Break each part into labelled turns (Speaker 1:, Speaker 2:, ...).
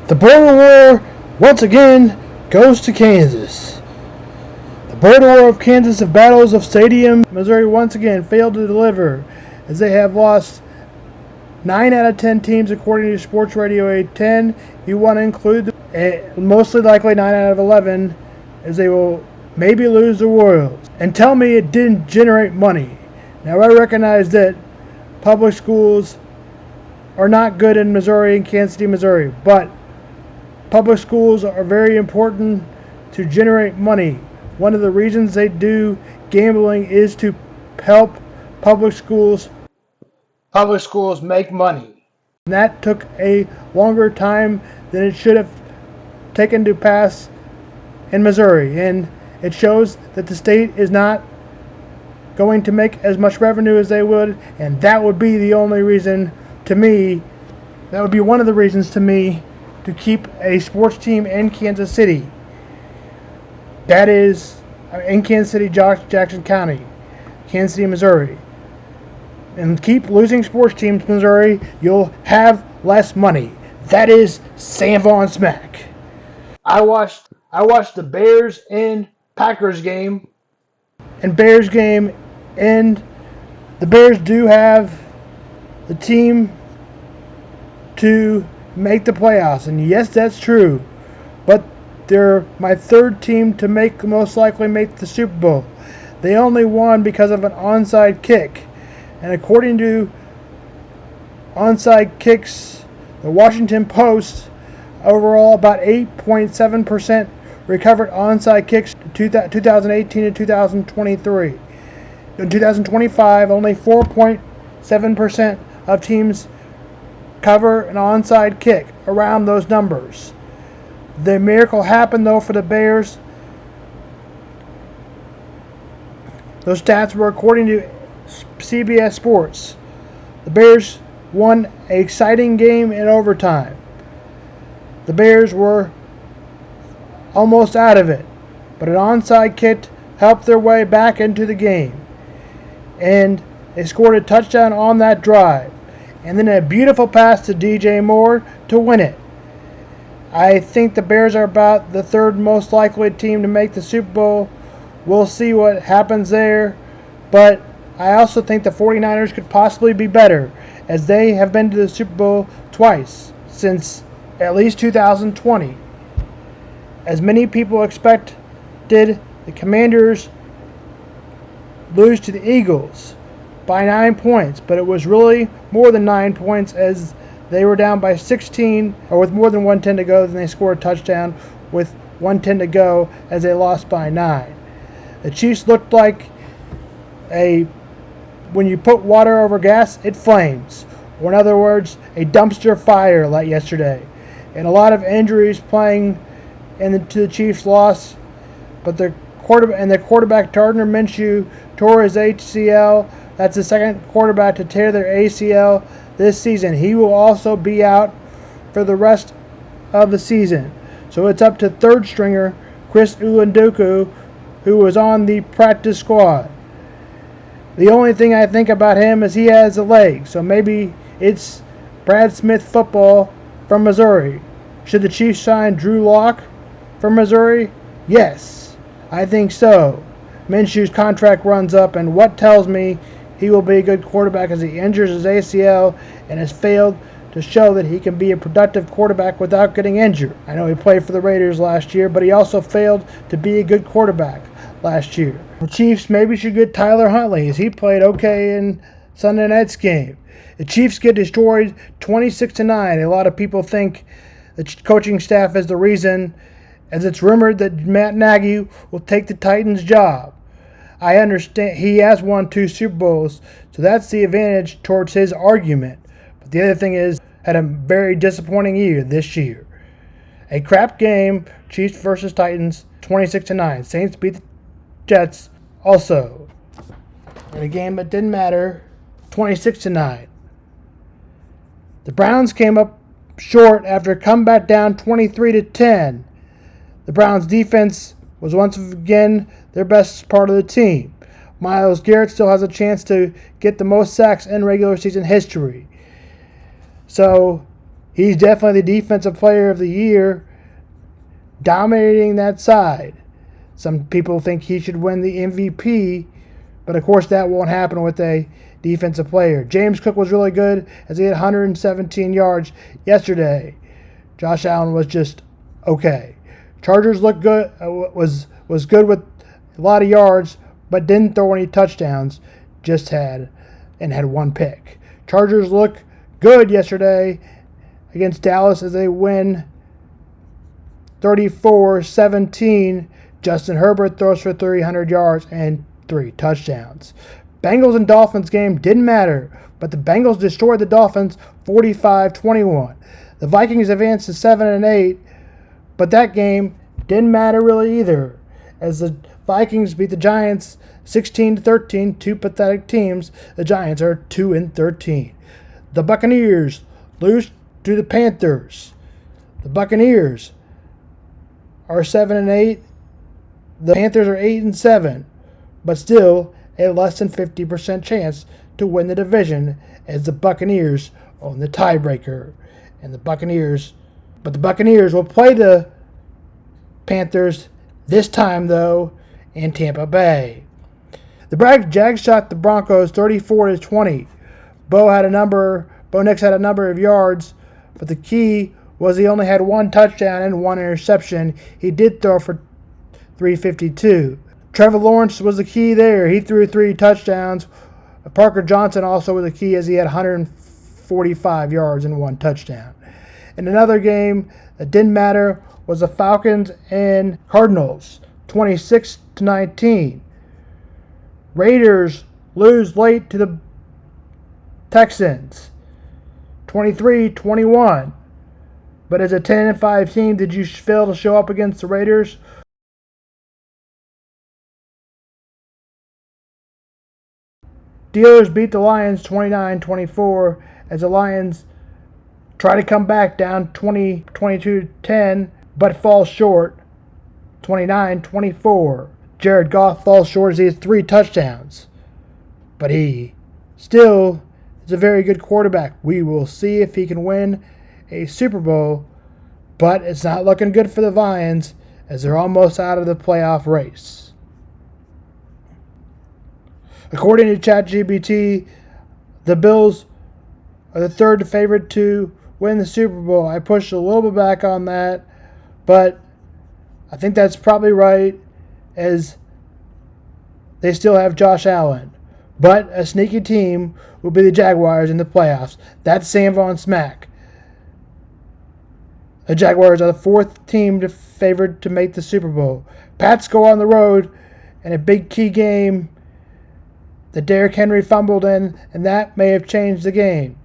Speaker 1: The border war, once again, goes to Kansas. The border war of Kansas of battles of Stadium, Missouri once again failed to deliver, as they have lost 9 out of 10 teams according to Sports Radio 810. You want to include mostly likely 9 out of 11, as they will maybe lose the Royals. And tell me it didn't generate money. Now I recognize that public schools are not good in Missouri and Kansas City, Missouri, but public schools are very important to generate money. One of the reasons they do gambling is to help public schools make money. And that took a longer time than it should have taken to pass in Missouri. And it shows that the state is not going to make as much revenue as they would. And that would be the only reason to me, that would be one of the reasons to me to keep a sports team in Kansas City. That is in Kansas City, Jackson County, Kansas City, Missouri. And keep losing sports teams in Missouri, you'll have less money. That is Sam Vaughn Smack. I watched the Bears and Packers game. And the Bears do have the team to make the playoffs. And yes, that's true. But they're my third team to most likely make the Super Bowl. They only won because of an onside kick. And according to onside kicks, the Washington Post, overall about 8.7% recovered onside kicks in 2018 and 2023. In 2025, only 4.7% of teams cover an onside kick, around those numbers. The miracle happened though for the Bears. Those stats were according to CBS Sports. The Bears won an exciting game in overtime. The Bears were almost out of it, but an onside kick helped their way back into the game. And they scored a touchdown on that drive. And then a beautiful pass to DJ Moore to win it. I think the Bears are about the third most likely team to make the Super Bowl. We'll see what happens there. But I also think the 49ers could possibly be better, as they have been to the Super Bowl twice since at least 2020. As many people expected, the Commanders lose to the Eagles by 9 points, but it was really more than 9 points, as they were down by 16, or with more than 1:10 to go, then they scored a touchdown with 1:10 to go as they lost by 9. The Chiefs looked like when you put water over gas, it flames. Or in other words, a dumpster fire like yesterday. And a lot of injuries playing to the Chiefs' loss, but their quarterback Gardner Minshew tore his ACL. That's the second quarterback to tear their ACL this season. He will also be out for the rest of the season. So it's up to third stringer Chris Ulanduku, who was on the practice squad. The only thing I think about him is he has a leg. So maybe it's Brad Smith football from Missouri. Should the Chiefs sign Drew Lock from Missouri? Yes, I think so. Minshew's contract runs up, and what tells me he will be a good quarterback as he injures his ACL and has failed to show that he can be a productive quarterback without getting injured. I know he played for the Raiders last year, but he also failed to be a good quarterback last year. The Chiefs maybe should get Tyler Huntley, as he played okay in Sunday night's game. The Chiefs get destroyed 26-9. A lot of people think the coaching staff is the reason, as it's rumored that Matt Nagy will take the Titans' job. I understand he has won 2 Super Bowls, so that's the advantage towards his argument. But the other thing is, had a very disappointing year this year. A crap game, Chiefs versus Titans, 26-9. Saints beat the Jets also. In a game that didn't matter, 26-9. The Browns came up short after a comeback down 23-10. The Browns' defense was once again their best part of the team. Myles Garrett still has a chance to get the most sacks in regular season history. So He's definitely the defensive player of the year, dominating that side. Some people think he should win the MVP, but of course that won't happen with a defensive player. James Cook was really good as he had 117 yards yesterday. Josh Allen was just okay. Chargers looked good, was good with a lot of yards, but didn't throw any touchdowns. Just had one pick. Chargers look good yesterday against Dallas as they win 34-17. Justin Herbert throws for 300 yards and 3 touchdowns. Bengals and Dolphins game didn't matter, but the Bengals destroyed the Dolphins 45-21. The Vikings advanced to 7-8, but that game didn't matter really either, as the Vikings beat the Giants 16-13, two pathetic teams. The Giants are 2-13. The Buccaneers lose to the Panthers. The Buccaneers are 7-8. The Panthers are 8-7, but still a less than 50% chance to win the division, as the Buccaneers own the tiebreaker. And the Buccaneers will play the Panthers this time though in Tampa Bay. The Jags shot the Broncos 34-20. Bo Nix had a number of yards, but the key was he only had 1 touchdown and 1 interception. He did throw for 352. Trevor Lawrence was the key there. He threw 3 touchdowns. Parker Johnson also was the key as he had 145 yards and 1 touchdown. In another game that didn't matter was the Falcons and Cardinals, 26-19. Raiders lose late to the Texans, 23-21. But as a 10-5 team, did you fail to show up against the Raiders? Steelers beat the Lions 29-24 as the Lions try to come back down 22-10, but fall short 29-24. Jared Goff falls short as he has 3 touchdowns, but he still is a very good quarterback. We will see if he can win a Super Bowl, but it's not looking good for the Lions as they're almost out of the playoff race. According to Chat GPT, the Bills are the 3rd favorite to win the Super Bowl. I pushed a little bit back on that, but I think that's probably right, as they still have Josh Allen. But a sneaky team will be the Jaguars in the playoffs. That's Sam Von Smack. The Jaguars are the 4th team favored to make the Super Bowl. Pats go on the road in a big key game that Derrick Henry fumbled in, and that may have changed the game.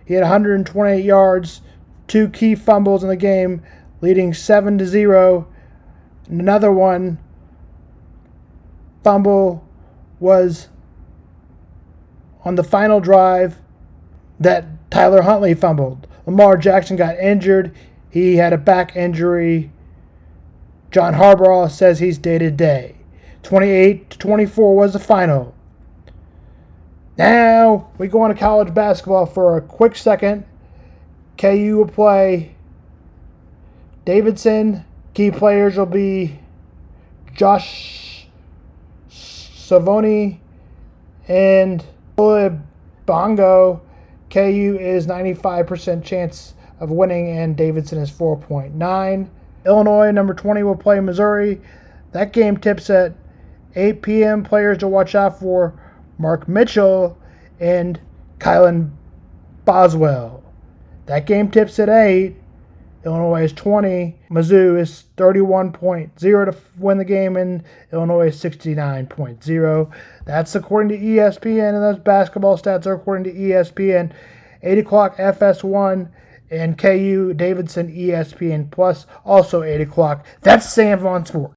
Speaker 1: He had 128 yards, 2 key fumbles in the game, leading 7-0. And another one fumble was on the final drive that Tyler Huntley fumbled. Lamar Jackson got injured. He had a back injury. John Harbaugh says he's day-to-day. 28-24 was the final. Now we go on to college basketball for a quick second. KU will play Davidson. Key players will be Josh Savoni and Ole Bongo. KU is 95% chance of winning, and Davidson is 4.9. Illinois, number 20, will play Missouri. That game tips at 8 p.m. Players to watch out for: Mark Mitchell and Kylan Boswell. That game tips at 8. Illinois is 20. Mizzou is 31.0 to win the game, and Illinois is 69.0. That's according to ESPN, and those basketball stats are according to ESPN. 8 o'clock FS1 and KU Davidson ESPN Plus, also 8 o'clock. That's Sam Von Sports.